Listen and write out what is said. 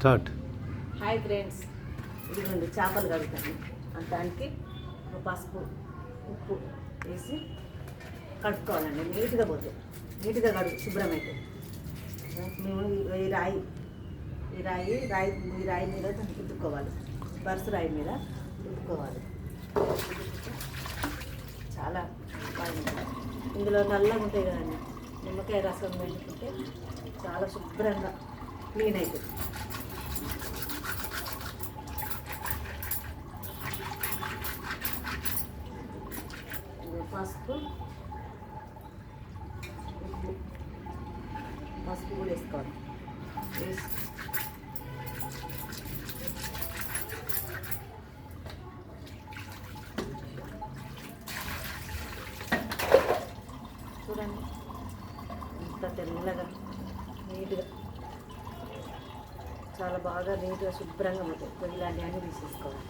Start. Hi friends, ఇదిగోండి చేపలు కడుగుతాను. దానికి పసుపు ఉప్పు వేసి కడుక్కోవాలండి. నీట్గా పోతే నీట్గా కడుగు శుభ్రమైతే మేము ఈ రాయి మీద దాన్ని రుద్దుకోవాలి. బరుసు రాయి మీద రుద్దుకోవాలి. చాలా బాగుంటుంది. ఇందులో నల్లగా ఉంటాయి కదండి, నిమ్మకాయ రసం పెట్టుకుంటే చాలా శుభ్రంగా క్లీన్ అవుతుంది. పసుపు ఉప్పు కూడా వేసుకోవాలి. వేసి చూడండి ఇంత తెల్లగా నీట్గా చాలా బాగా నీట్గా శుభ్రంగా ఉంటాయి. ఇలాంటివన్నీ తీసేసుకోవాలి.